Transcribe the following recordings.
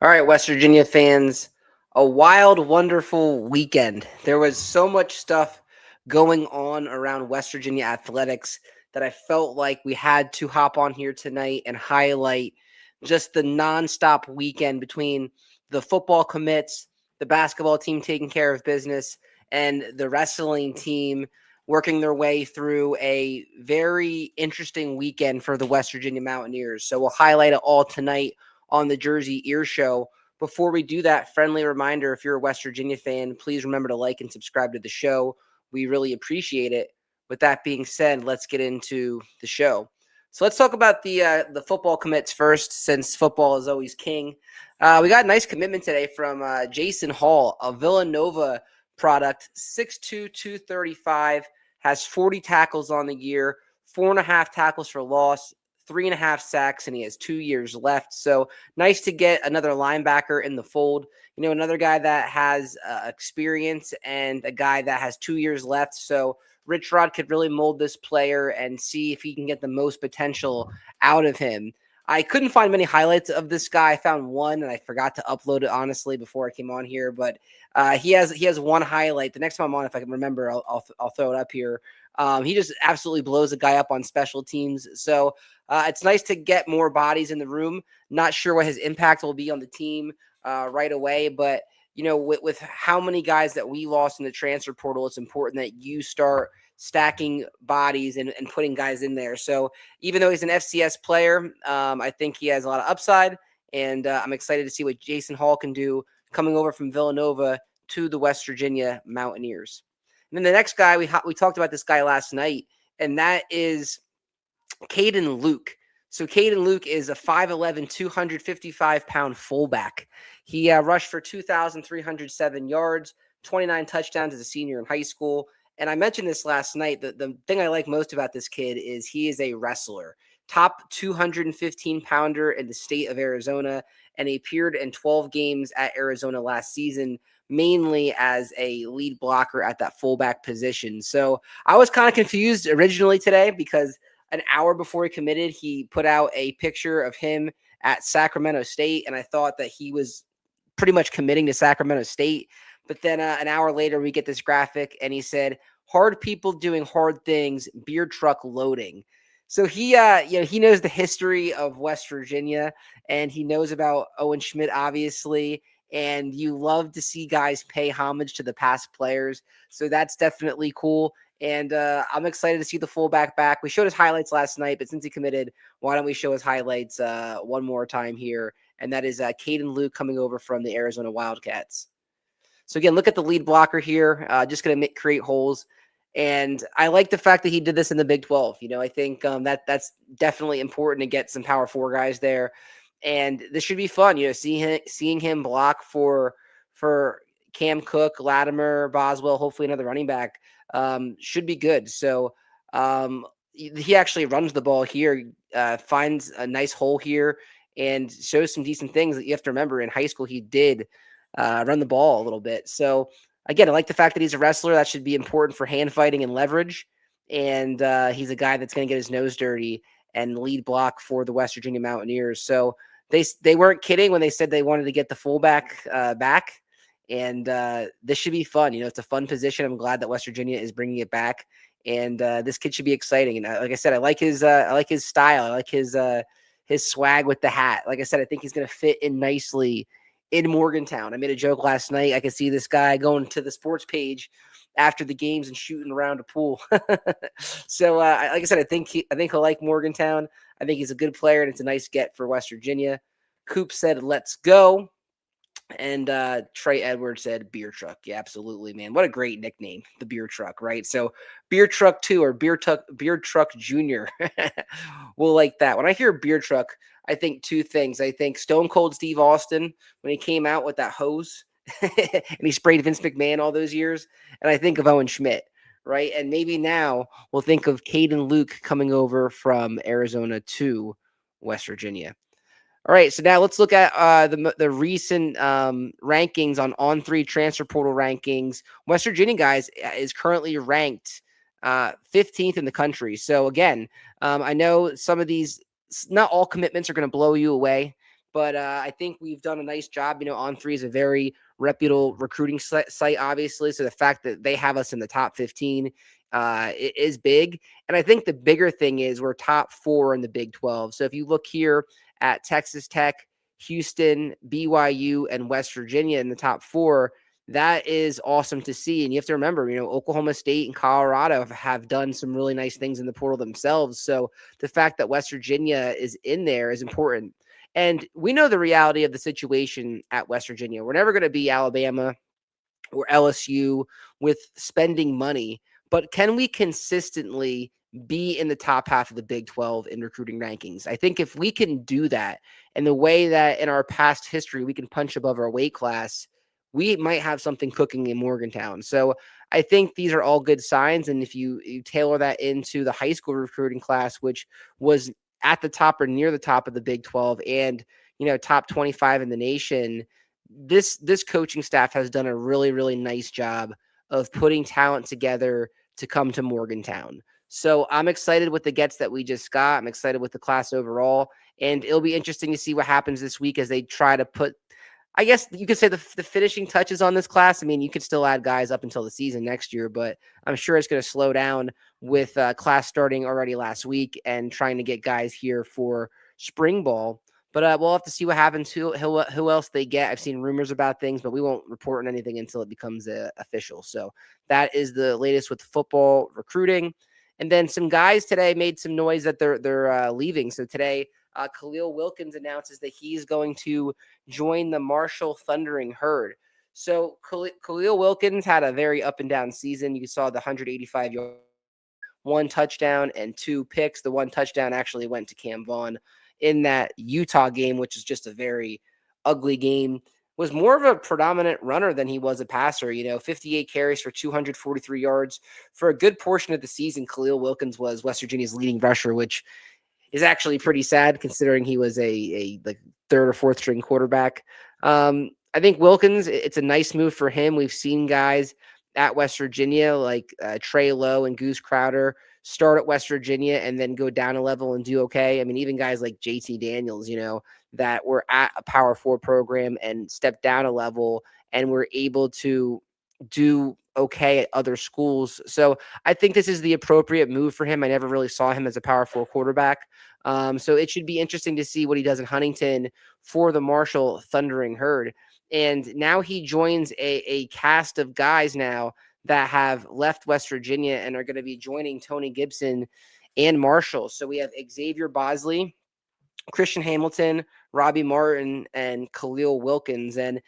All right, West Virginia fans, a wild, wonderful weekend. There was so much stuff going on around West Virginia athletics that I felt like we had to hop on here tonight and highlight just the nonstop weekend between the football commits, the basketball team taking care of business, and the wrestling team working their way through a very interesting weekend for the West Virginia Mountaineers. So we'll highlight it all tonight on the Jersey Eer Show. Before we do that, friendly reminder, if you're a West Virginia fan, please remember to like and subscribe to the show. We really appreciate it. With that being said, let's get into the show. So let's talk about the football commits first, since football is always king. We got a nice commitment today from Jason Hall, a Villanova product, 6'2", 235, has 40 tackles on the year, 4.5 tackles for loss, 3.5 sacks, and he has 2 years left. So nice to get another linebacker in the fold. You know, another guy that has experience and a guy that has 2 years left. So Rich Rod could really mold this player and see if he can get the most potential out of him. I couldn't find many highlights of this guy. I found one, and I forgot to upload it honestly before I came on here. But he has one highlight. The next time I'm on, if I can remember, I'll throw it up here. He just absolutely blows a guy up on special teams. So it's nice to get more bodies in the room. Not sure what his impact will be on the team right away, but you know, with how many guys that we lost in the transfer portal, it's important that you start stacking bodies and putting guys in there. So even though he's an FCS player, I think he has a lot of upside, and I'm excited to see what Jason Hall can do coming over from Villanova to the West Virginia Mountaineers. And then the next guy, we talked about this guy last night, and that is Caden Luke. So Caden Luke is a 5'11", 255-pound fullback. He rushed for 2,307 yards, 29 touchdowns as a senior in high school. And I mentioned this last night. The thing I like most about this kid is he is a wrestler. Top 215-pounder in the state of Arizona, and he appeared in 12 games at Arizona last season, mainly as a lead blocker at that fullback position. So I was kind of confused originally today because an hour before he committed, he put out a picture of him at Sacramento State, and I thought that he was pretty much committing to Sacramento State. But then an hour later, we get this graphic, and he said, "Hard people doing hard things, beer truck loading." So he knows the history of West Virginia, and he knows about Owen Schmidt, obviously. And you love to see guys pay homage to the past players, so that's definitely cool. And I'm excited to see the fullback back. We showed his highlights last night, but since he committed, why don't we show his highlights one more time here? And that is Caden Luke coming over from the Arizona Wildcats. So again, look at the lead blocker here. Just going to create holes. And I like the fact that he did this in the Big 12. You know, I think that's definitely important to get some Power 4 guys there. And this should be fun. You know, seeing him block for Cam Cook, Latimer, Boswell, hopefully another running back should be good. So he actually runs the ball here, finds a nice hole here, and shows some decent things. That you have to remember, in high school he did run the ball a little bit. So again, I like the fact that he's a wrestler. That should be important for hand fighting and leverage. And he's a guy that's going to get his nose dirty and lead block for the West Virginia Mountaineers. So they weren't kidding when they said they wanted to get the fullback back. And this should be fun. You know, it's a fun position. I'm glad that West Virginia is bringing it back. And this kid should be exciting. And like I said, I like his style. I like his swag with the hat. Like I said, I think he's going to fit in nicely in Morgantown. I made a joke last night. I could see this guy going to the sports page after the games and shooting around a pool. So, like I said, I think he'll like Morgantown. I think he's a good player, and it's a nice get for West Virginia. Coop said, "Let's go." And Trey Edwards said beer truck. Yeah, absolutely, man. What a great nickname, the beer truck, right? So beer truck 2 or beer truck junior. We'll like that. When I hear beer truck, I think two things. I think Stone Cold Steve Austin when he came out with that hose and he sprayed Vince McMahon all those years. And I think of Owen Schmidt, right? And maybe now we'll think of Caden Luke coming over from Arizona to West Virginia. All right, so now let's look at the recent rankings on 3 transfer portal rankings. West Virginia, guys, is currently ranked 15th in the country. So again, I know some of these, not all commitments are going to blow you away, But I think we've done a nice job. On3 is a very reputable recruiting site, obviously. So the fact that they have us in the top 15 is big. And I think the bigger thing is we're top 4 in the Big 12. So if you look here at Texas Tech, Houston, BYU, and West Virginia in the top 4, that is awesome to see. And you have to remember, Oklahoma State and Colorado have done some really nice things in the portal themselves. So the fact that West Virginia is in there is important. And we know the reality of the situation at West Virginia. We're never going to be Alabama or LSU with spending money, but can we consistently be in the top half of the Big 12 in recruiting rankings? I think if we can do that, and the way that in our past history we can punch above our weight class, we might have something cooking in Morgantown. So I think these are all good signs. And if you tailor that into the high school recruiting class, which was at the top or near the top of the Big 12 and top 25 in the nation, this coaching staff has done a really, really nice job of putting talent together to come to Morgantown. So I'm excited with the gets that we just got. I'm excited with the class overall. And it'll be interesting to see what happens this week as they try to put, I guess you could say, the finishing touches on this class. I mean, you could still add guys up until the season next year, but I'm sure it's going to slow down with class starting already last week and trying to get guys here for spring ball. But we'll have to see what happens, who else they get. I've seen rumors about things, but we won't report on anything until it becomes official. So that is the latest with football recruiting. And then some guys today made some noise that they're leaving. So today, Khalil Wilkins announces that he's going to join the Marshall Thundering Herd. So Khalil Wilkins had a very up and down season. You saw the 185 yards, 1 touchdown, and 2 picks. The 1 touchdown actually went to Cam Vaughn in that Utah game, which is just a very ugly game. Was more of a predominant runner than he was a passer. 58 carries for 243 yards. For a good portion of the season, Khalil Wilkins was West Virginia's leading rusher, which is actually pretty sad considering he was a like 3rd or 4th string quarterback. I think Wilkins, it's a nice move for him. We've seen guys at West Virginia like Trey Lowe and Goose Crowder start at West Virginia and then go down a level and do okay. I mean, even guys like JT Daniels, that were at a Power 4 program and stepped down a level and were able to do okay at other schools. So I think this is the appropriate move for him. I never really saw him as a Power 4 quarterback. So it should be interesting to see what he does in Huntington for the Marshall Thundering Herd. And now he joins a cast of guys now that have left West Virginia and are going to be joining Tony Gibson and Marshall. So we have Xavier Bosley, Christian Hamilton, Robbie Martin, and Khalil Wilkins. And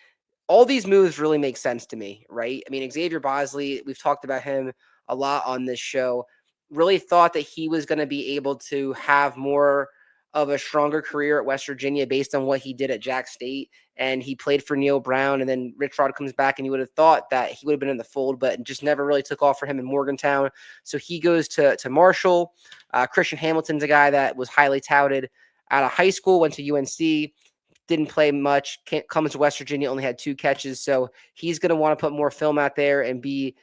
all these moves really make sense to me, right? I mean, Xavier Bosley, we've talked about him a lot on this show, really thought that he was going to be able to have more of a stronger career at West Virginia based on what he did at Jack State. And he played for Neil Brown, and then Rich Rod comes back, and you would have thought that he would have been in the fold, but it just never really took off for him in Morgantown. So he goes to Marshall. Christian Hamilton's a guy that was highly touted out of high school, went to UNC, didn't play much, comes to West Virginia, only had 2 catches. So he's going to want to put more film out there and be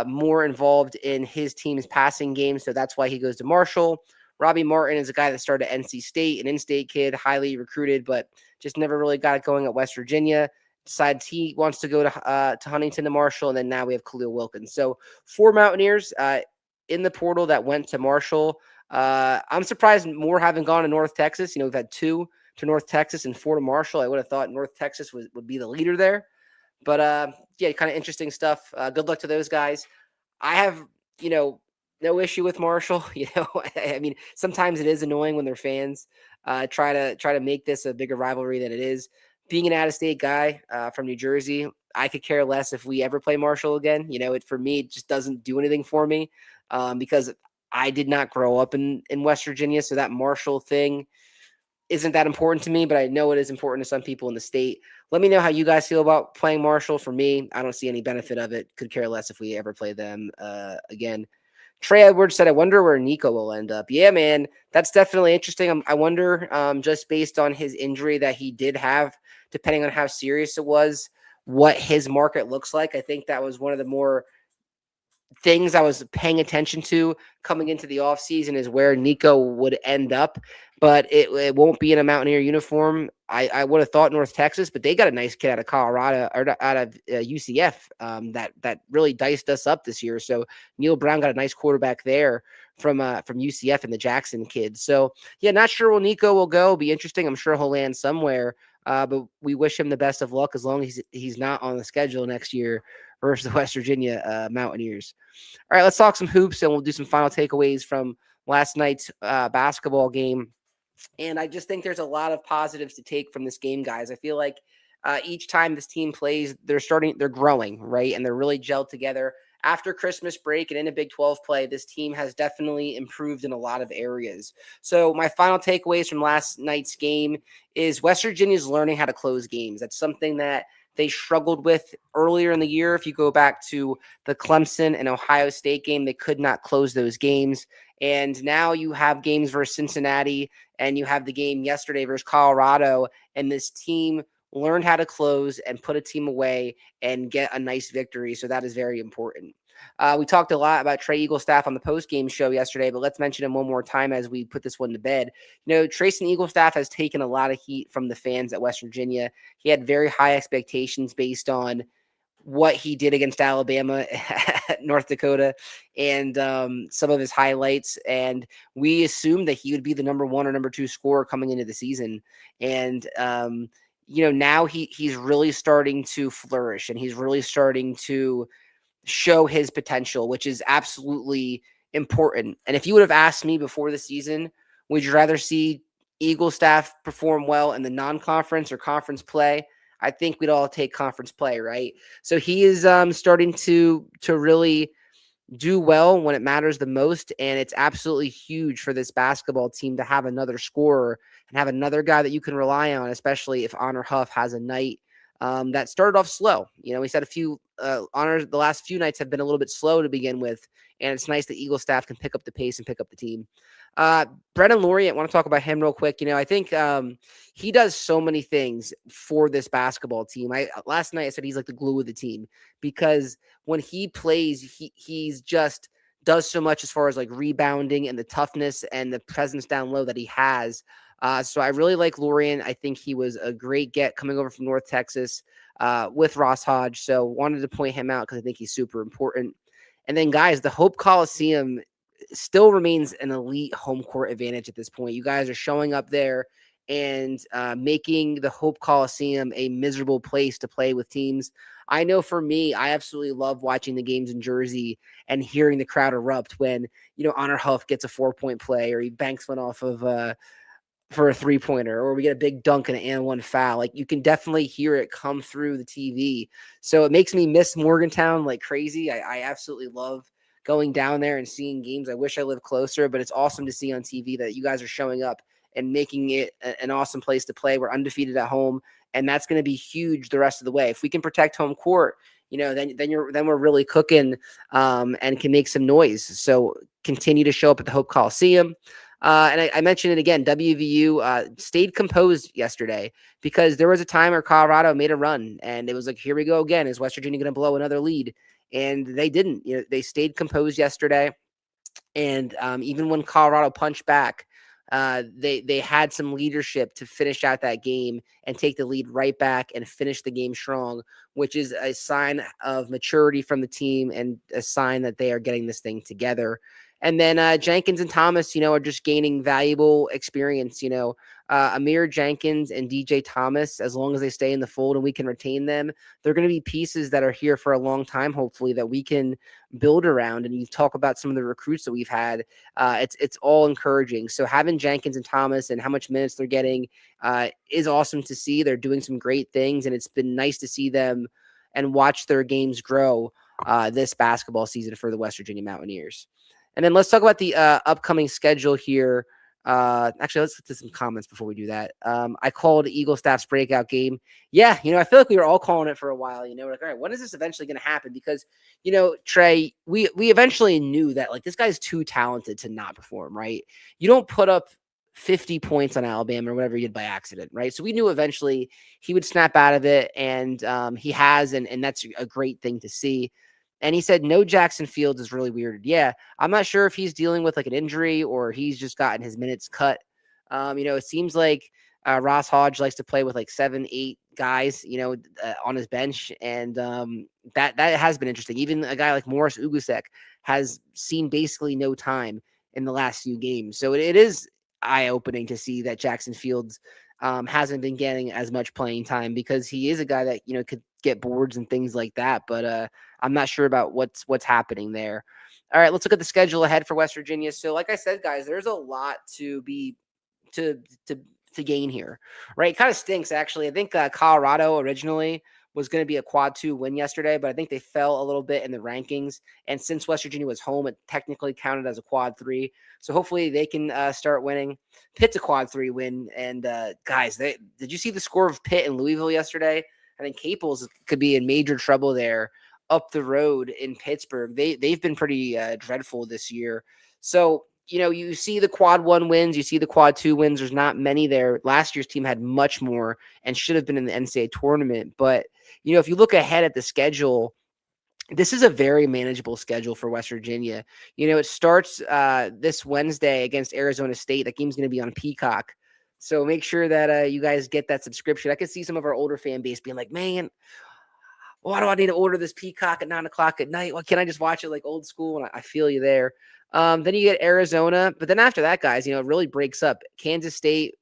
more involved in his team's passing game. So that's why he goes to Marshall. Robbie Martin is a guy that started at NC State, an in-state kid, highly recruited, but just never really got it going at West Virginia. Decides he wants to go to Huntington to Marshall, and then now we have Khalil Wilkins. So 4 Mountaineers in the portal that went to Marshall. I'm surprised more haven't gone to North Texas. We've had 2 to North Texas and 4 to Marshall. I would have thought North Texas would be the leader there. But yeah, kind of interesting stuff. Good luck to those guys. I have, no issue with Marshall. I mean, sometimes it is annoying when their fans try to make this a bigger rivalry than it is. Being an out-of-state guy from New Jersey, I could care less if we ever play Marshall again. For me, it just doesn't do anything for me because I did not grow up in West Virginia. So that Marshall thing isn't that important to me, but I know it is important to some people in the state. Let me know how you guys feel about playing Marshall. For me, I don't see any benefit of it. Could care less if we ever play them again. Trey Edwards said, I wonder where Nico will end up. Yeah, man, that's definitely interesting. I wonder, just based on his injury that he did have, depending on how serious it was, what his market looks like. I think that was one of the more things I was paying attention to coming into the offseason is where Nico would end up, but it won't be in a Mountaineer uniform. I would have thought North Texas, but they got a nice kid out of Colorado or out of UCF that really diced us up this year. So Neil Brown got a nice quarterback there from UCF and the Jackson kids. So yeah, not sure where Nico will go. Be interesting. I'm sure he'll land somewhere. But we wish him the best of luck as long as he's not on the schedule next year versus the West Virginia Mountaineers. All right, let's talk some hoops and we'll do some final takeaways from last night's basketball game. And I just think there's a lot of positives to take from this game, guys. I feel like each time this team plays, they're growing, right? And they're really gelled together. After Christmas break and in a Big 12 play, this team has definitely improved in a lot of areas. So my final takeaways from last night's game is West Virginia's learning how to close games. That's something that they struggled with earlier in the year. If you go back to the Clemson and Ohio State game, they could not close those games. And now you have games versus Cincinnati and you have the game yesterday versus Colorado, and this team learned how to close and put a team away and get a nice victory. So that is very important. We talked a lot about Trey Eaglestaff on the post-game show yesterday, but let's mention him one more time as we put this one to bed. You know, Trayson Eaglestaff has taken a lot of heat from the fans at West Virginia. He had very high expectations based on what he did against Alabama, North Dakota, and some of his highlights. And we assumed that he would be the number one or number two scorer coming into the season. And, now he's really starting to flourish and he's really starting to show his potential, which is absolutely important. And if you would have asked me before the season, would you rather see Eagle staff perform well in the non-conference or conference play? I think we'd all take conference play, right? So he is starting to really do well when it matters the most. And it's absolutely huge for this basketball team to have another scorer and have another guy that you can rely on, especially if Honor Huff has a night that started off slow. You know, we said a few Honor, the last few nights have been a little bit slow to begin with. And it's nice that Eagle staff can pick up the pace and pick up the team. Brennan Laurie, I want to talk about him real quick. You know, I think he does so many things for this basketball team. Last night I said he's like the glue of the team because when he plays, he's just does so much as far as like rebounding and the toughness and the presence down low that he has. So I really like Lorian. I think he was a great get coming over from North Texas with Ross Hodge. So wanted to point him out because I think he's super important. And then, guys, the Hope Coliseum still remains an elite home court advantage at this point. You guys are showing up there and making the Hope Coliseum a miserable place to play with teams. I know for me, I absolutely love watching the games in Jersey and hearing the crowd erupt when, Honor Huff gets a 4-point play or he banks one off of for a 3-pointer, or we get a big dunk and an and one foul. Like you can definitely hear it come through the TV. So it makes me miss Morgantown like crazy. I absolutely love going down there and seeing games. I wish I lived closer, but it's awesome to see on TV that you guys are showing up and making it an awesome place to play. We're undefeated at home, and that's going to be huge the rest of the way. If we can protect home court, then we're really cooking and can make some noise. So continue to show up at the Hope Coliseum. And I mentioned it again, WVU stayed composed yesterday because there was a time where Colorado made a run and it was like, here we go again. Is West Virginia going to blow another lead? And they didn't. They stayed composed yesterday. And even when Colorado punched back, they had some leadership to finish out that game and take the lead right back and finish the game strong, which is a sign of maturity from the team and a sign that they are getting this thing together. And then Jenkins and Thomas, are just gaining valuable experience. Amir Jenkins and DJ Thomas, as long as they stay in the fold and we can retain them, they're going to be pieces that are here for a long time, hopefully, that we can build around. And you talk about some of the recruits that we've had. It's all encouraging. So having Jenkins and Thomas and how much minutes they're getting is awesome to see. They're doing some great things, and it's been nice to see them and watch their games grow this basketball season for the West Virginia Mountaineers. And then let's talk about the upcoming schedule here. Actually, let's get to some comments before we do that. I called Eagle Staff's breakout game. Yeah, I feel like we were all calling it for a while. We're like, all right, when is this eventually going to happen? Because, Trey, we eventually knew that, like, this guy's too talented to not perform, right? You don't put up 50 points on Alabama or whatever you did by accident, right? So we knew eventually he would snap out of it, and he has, and that's a great thing to see. And he said, no Jackson Fields is really weird. Yeah, I'm not sure if he's dealing with like an injury or he's just gotten his minutes cut. It seems like Ross Hodge likes to play with like 7, 8 guys, on his bench. And that has been interesting. Even a guy like Morris Ugusek has seen basically no time in the last few games. So it is eye-opening to see that Jackson Fields hasn't been getting as much playing time because he is a guy that, could get boards and things like that. But I'm not sure about what's happening there. All right, let's look at the schedule ahead for West Virginia. So like I said, guys, there's a lot to be to to to gain here, right? It kind of stinks actually. I think Colorado originally was going to be a quad 2 win yesterday, but I think they fell a little bit in the rankings. And since West Virginia was home, it technically counted as a quad 3. So hopefully they can start winning. Pitt's a quad 3 win, and guys, did you see the score of Pitt and Louisville yesterday? I think Caples could be in major trouble there up the road in Pittsburgh. They've been pretty dreadful this year. So you see the quad 1 wins, you see the quad 2 wins. There's not many there. Last year's team had much more and should have been in the NCAA tournament. But, if you look ahead at the schedule, this is a very manageable schedule for West Virginia. It starts this Wednesday against Arizona State. That game's going to be on Peacock. So make sure that you guys get that subscription. I could see some of our older fan base being like, man, why do I need to order this Peacock at 9:00 at night? Well, can I just watch it like old school? And I feel you there. Then you get Arizona, but then after that, guys, it really breaks up. Kansas State,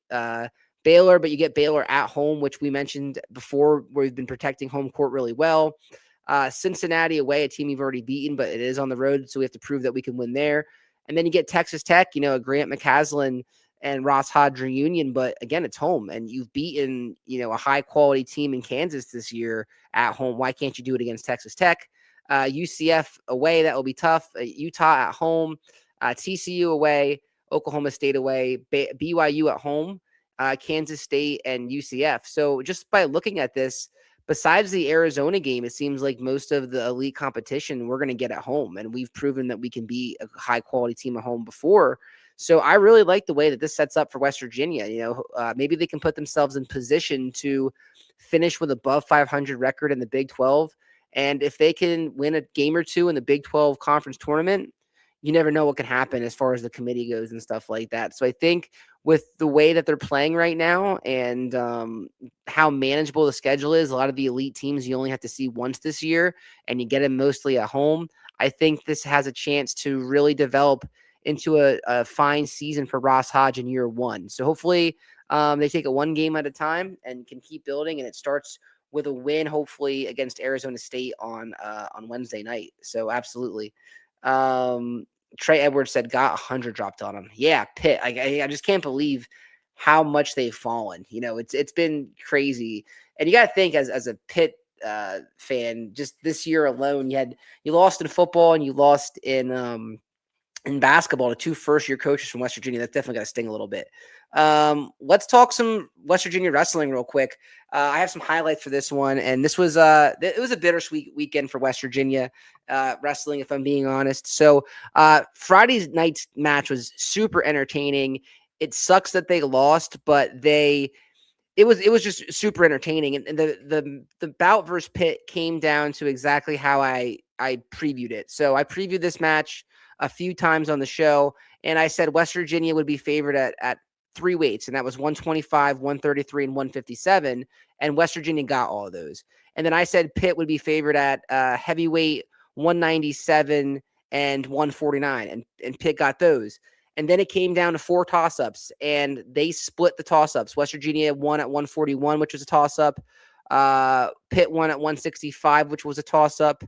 Baylor, but you get Baylor at home, which we mentioned before, where we've been protecting home court really well. Cincinnati away, a team you've already beaten, but it is on the road, so we have to prove that we can win there. And then you get Texas Tech, a Grant McCaslin and Ross Hodge reunion, but again, it's home, and you've beaten, a high quality team in Kansas this year at home. Why can't you do it against Texas Tech? UCF away, that will be tough. Utah at home, TCU away, Oklahoma State away, BYU at home, Kansas State, and UCF. So just by looking at this, besides the Arizona game, it seems like most of the elite competition we're going to get at home, and we've proven that we can be a high quality team at home before. So I really like the way that this sets up for West Virginia. Maybe they can put themselves in position to finish with above 500 record in the Big 12. And if they can win a game or two in the Big 12 conference tournament, you never know what can happen as far as the committee goes and stuff like that. So I think with the way that they're playing right now and how manageable the schedule is, a lot of the elite teams you only have to see once this year, and you get them mostly at home. I think this has a chance to really develop into a fine season for Ross Hodge in year 1. So hopefully they take it one game at a time and can keep building, and it starts with a win, hopefully against Arizona State on Wednesday night. So absolutely. Trey Edwards said got 100 dropped on him. Yeah, Pitt. I just can't believe how much they've fallen. It's been crazy, and you got to think as a Pitt fan, just this year alone, you lost in football and you lost in basketball to 2 first-year coaches from West Virginia. That's definitely got to sting a little bit. Let's talk some West Virginia wrestling real quick. I have some highlights for this one, and this was it was a bittersweet weekend for West Virginia wrestling, if I'm being honest. So Friday's night's match was super entertaining. It sucks that they lost, but it was just super entertaining. And the bout versus Pitt came down to exactly how I previewed it. So I previewed this match a few times on the show, and I said West Virginia would be favored at 3 weights, and that was 125, 133, and 157. And West Virginia got all of those. And then I said Pitt would be favored at heavyweight, 197 and 149, and Pitt got those. And then it came down to 4 toss-ups, and they split the toss-ups. West Virginia won at 141, which was a toss-up. Pitt won at 165, which was a toss-up.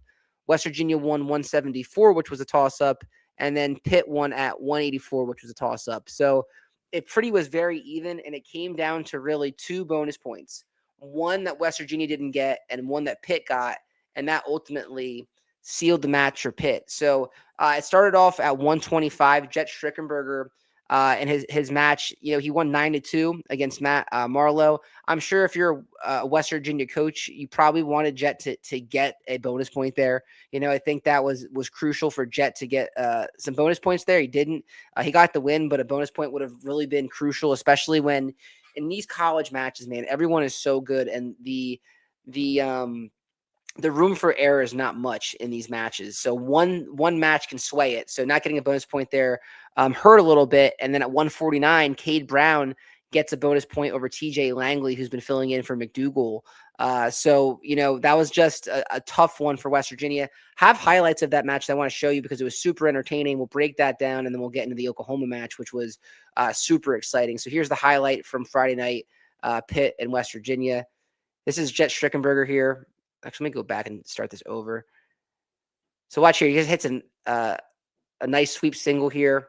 West Virginia won 174, which was a toss-up. And then Pitt won at 184, which was a toss-up. So it pretty was very even, and it came down to really 2 bonus points. One that West Virginia didn't get and one that Pitt got, and that ultimately sealed the match for Pitt. So it started off at 125. Jet Strickenberger and his match, he won 9-2 against Matt Marlowe. I'm sure if you're a West Virginia coach, you probably wanted Jet to get a bonus point there. I think that was crucial for Jet to get some bonus points there. He didn't. He got the win, but a bonus point would have really been crucial, especially when in these college matches, man, everyone is so good, and the the room for error is not much in these matches. So one match can sway it. So not getting a bonus point there hurt a little bit. And then at 149, Cade Brown gets a bonus point over TJ Langley, who's been filling in for McDougal. So, that was just a tough one for West Virginia. Have highlights of that match that I want to show you because it was super entertaining. We'll break that down and then we'll get into the Oklahoma match, which was super exciting. So here's the highlight from Friday night, Pitt and West Virginia. This is Jet Strickenberger here. Actually, let me go back and start this over. So watch here. He just hits a nice sweep single here.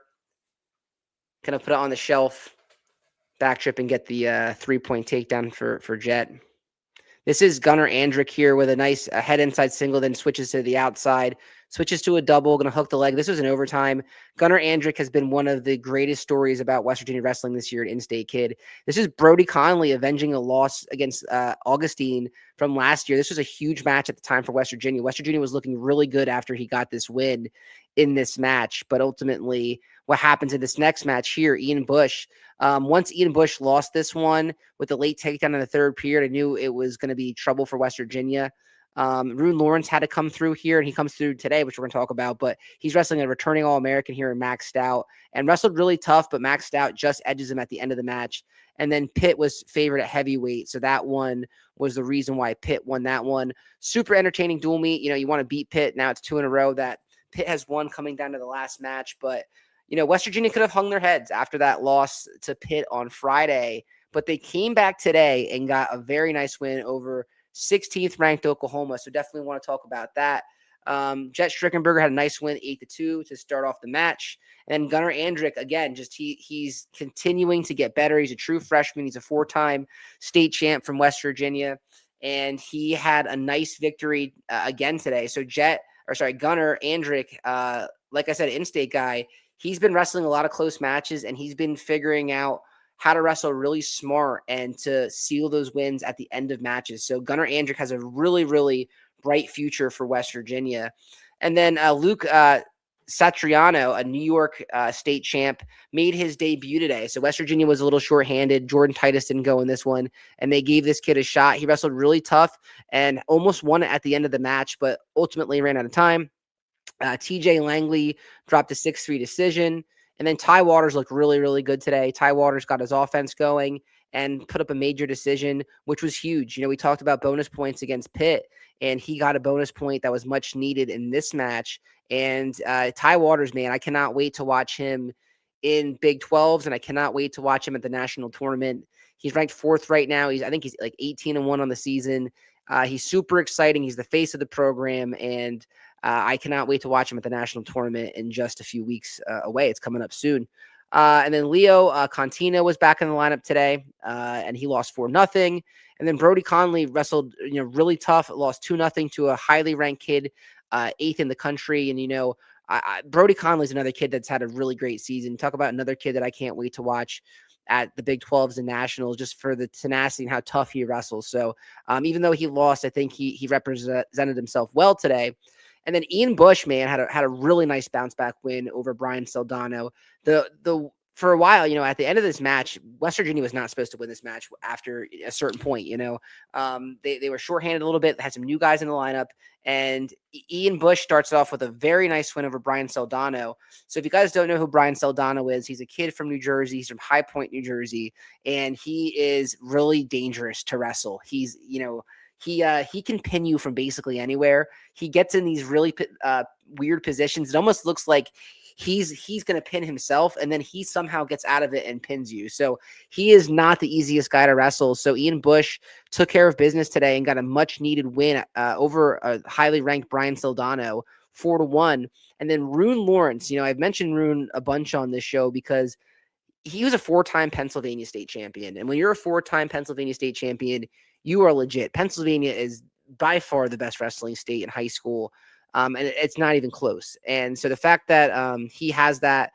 Kind of put it on the shelf, back trip, and get the 3-point takedown for Jet. This is Gunnar Andrick here with a nice head inside single, then switches to the outside, switches to a double, going to hook the leg. This was an overtime. Gunnar Andrick has been one of the greatest stories about West Virginia wrestling this year at In-State Kid. This is Brody Conley avenging a loss against Augustine from last year. This was a huge match at the time for West Virginia. West Virginia was looking really good after he got this win in this match, but ultimately what happens in this next match here, Ian Bush. Once Ian Bush lost this one with the late takedown in the third period, I knew it was going to be trouble for West Virginia. Rune Lawrence had to come through here, and he comes through today, which we're going to talk about, but he's wrestling a returning All-American here in Max Stout and wrestled really tough, but Max Stout just edges him at the end of the match. And then Pitt was favored at heavyweight, so that one was the reason why Pitt won that one. Super entertaining dual meet. You want to beat Pitt. Now it's 2 in a row that Pitt has won coming down to the last match, but West Virginia could have hung their heads after that loss to Pitt on Friday, but they came back today and got a very nice win over 16th ranked Oklahoma. So definitely want to talk about that. Jet Strickenberger had a nice win, 8-2 to start off the match. And Gunnar Andrick, again, just he's continuing to get better. He's a true freshman. He's a 4-time state champ from West Virginia. And he had a nice victory again today. So Gunnar Andrick, like I said, in-state guy, he's been wrestling a lot of close matches, and he's been figuring out how to wrestle really smart and to seal those wins at the end of matches. So Gunnar Andrick has a really, really bright future for West Virginia. And then Luke Satriano, a New York state champ, made his debut today. So West Virginia was a little shorthanded. Jordan Titus didn't go in this one, and they gave this kid a shot. He wrestled really tough and almost won it at the end of the match, but ultimately ran out of time. TJ Langley dropped a 6-3 decision. And then Ty Waters looked really, really good today. Ty Waters got his offense going and put up a major decision, which was huge. We talked about bonus points against Pitt, and he got a bonus point that was much needed in this match. And Ty Waters, man, I cannot wait to watch him in Big 12s, and I cannot wait to watch him at the national tournament. He's ranked 4th right now. I think he's like 18-1 on the season. He's super exciting. He's the face of the program, and I cannot wait to watch him at the national tournament in just a few weeks away. It's coming up soon. And then Leo Contino was back in the lineup today, and he lost 4-0. And then Brody Conley wrestled, really tough, lost 2-0 to a highly ranked kid, 8th in the country. And, Brody Conley's another kid that's had a really great season. Talk about another kid that I can't wait to watch at the Big 12s and nationals, just for the tenacity and how tough he wrestles. So even though he lost, I think he represented himself well today. And then Ian Bush, man, had a really nice bounce back win over Brian Soldano. For a while, at the end of this match, West Virginia was not supposed to win this match after a certain point. They were shorthanded a little bit, had some new guys in the lineup, and Ian Bush starts off with a very nice win over Brian Soldano. So if you guys don't know who Brian Soldano is, he's a kid from New Jersey. He's from High Point, New Jersey, and he is really dangerous to wrestle. He's, he can pin you from basically anywhere. He gets in these really weird positions. It almost looks like he's going to pin himself, and then he somehow gets out of it and pins you. So he is not the easiest guy to wrestle. So Ian Bush took care of business today and got a much needed win over a highly ranked Brian Soldano, 4-1. And then Rune Lawrence, I've mentioned Rune a bunch on this show because he was a 4-time Pennsylvania state champion. And when you're a 4-time Pennsylvania state champion, you are legit. Pennsylvania is by far the best wrestling state in high school. And it's not even close. And so the fact that he has that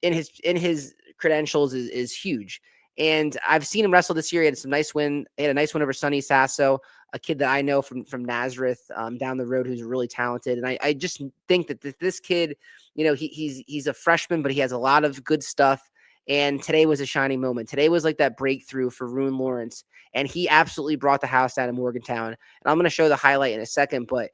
in his credentials is huge. And I've seen him wrestle this year. He had a nice win over Sonny Sasso, a kid that I know from Nazareth down the road who's really talented. And I just think that this kid, he's a freshman, but he has a lot of good stuff. And today was a shining moment. Today was like that breakthrough for Rune Lawrence, and he absolutely brought the house down in Morgantown. And I'm going to show the highlight in a second, but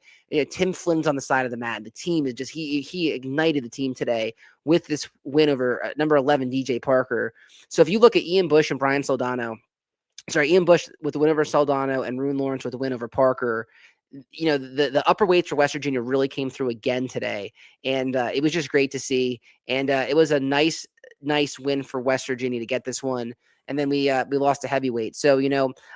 Tim Flynn's on the side of the mat. The team is just he ignited the team today with this win over number 11 DJ Parker. So if you look at Ian Bush and Brian Soldano, Ian Bush with the win over Soldano and Rune Lawrence with the win over Parker, the upper weights for West Virginia really came through again today, and it was just great to see. And it was a nice win for West Virginia to get this one. And then we lost a heavyweight. So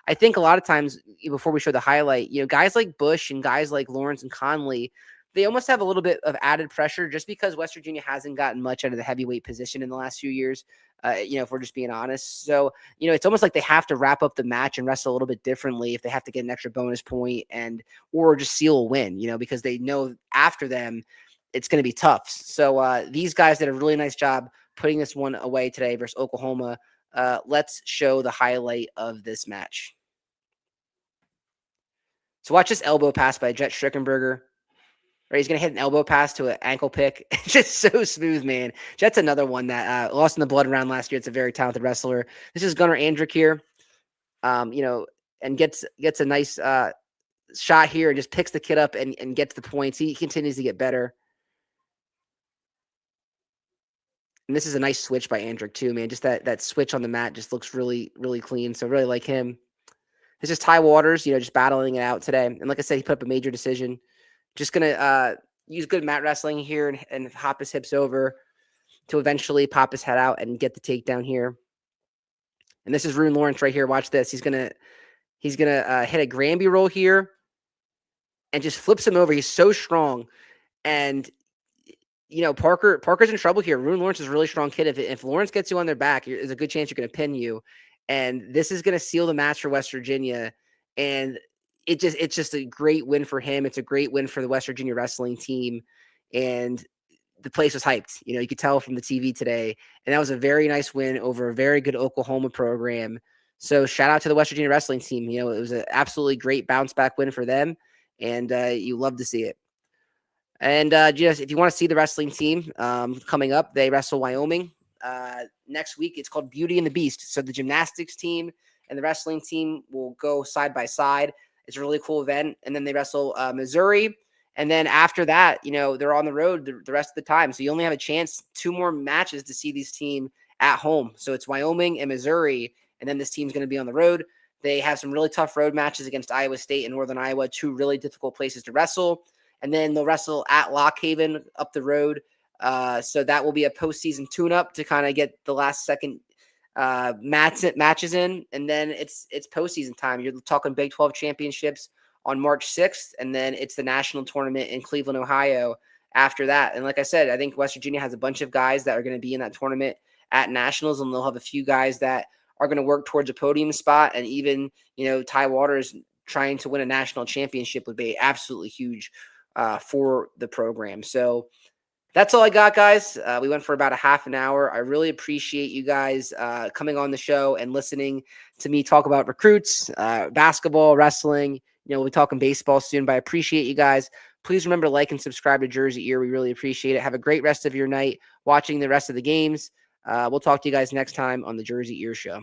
I think a lot of times before we show the highlight, guys like Bush and guys like Lawrence and Conley, they almost have a little bit of added pressure just because West Virginia hasn't gotten much out of the heavyweight position in the last few years. If we're just being honest. So, it's almost like they have to wrap up the match and wrestle a little bit differently if they have to get an extra bonus point or just seal a win, because they know after them, it's going to be tough. So these guys did a really nice job putting this one away today versus Oklahoma. Let's show the highlight of this match. So watch this elbow pass by Jet Strickenberger. Right, he's going to hit an elbow pass to an ankle pick. It's just so smooth, man. Jet's another one that lost in the blood round last year. It's a very talented wrestler. This is Gunnar Andrick here, and gets a nice shot here and just picks the kid up and gets the points. He continues to get better. And this is a nice switch by Andrick too, man. Just that switch on the mat just looks really, really clean. So really like him. This is Ty Waters, just battling it out today. And like I said, he put up a major decision. Just going to use good mat wrestling here and hop his hips over to eventually pop his head out and get the takedown here. And this is Rune Lawrence right here. Watch this. He's going to hit a Granby roll here and just flips him over. He's so strong. And, Parker's in trouble here. Rune Lawrence is a really strong kid. If Lawrence gets you on their back, there's a good chance you're going to pin you. And this is going to seal the match for West Virginia. And it's just a great win for him. It's a great win for the West Virginia wrestling team. And the place was hyped. You could tell from the TV today. And that was a very nice win over a very good Oklahoma program. So shout out to the West Virginia wrestling team. It was an absolutely great bounce back win for them. And you love to see it. And just if you want to see the wrestling team coming up, they wrestle Wyoming next week. It's called Beauty and the Beast. So the gymnastics team and the wrestling team will go side by side. It's a really cool event. And then they wrestle Missouri. And then after that, they're on the road the rest of the time. So you only have a chance, 2 more matches to see this team at home. So it's Wyoming and Missouri. And then this team's going to be on the road. They have some really tough road matches against Iowa State and Northern Iowa, 2 really difficult places to wrestle. And then they'll wrestle at Lock Haven up the road. So that will be a postseason tune-up to kind of get the last second matches in, and then it's postseason time. You're talking Big 12 championships on March 6th, and then it's the national tournament in Cleveland, Ohio after that. And like I said, I think West Virginia has a bunch of guys that are going to be in that tournament at nationals, and they'll have a few guys that are going to work towards a podium spot. And even, Ty Waters trying to win a national championship would be absolutely huge for the program. So that's all I got, guys. We went for about a half an hour. I really appreciate you guys coming on the show and listening to me talk about recruits, basketball, wrestling. We'll be talking baseball soon, but I appreciate you guys. Please remember to like and subscribe to Jersey Eer. We really appreciate it. Have a great rest of your night watching the rest of the games. We'll talk to you guys next time on the Jersey Eer Show.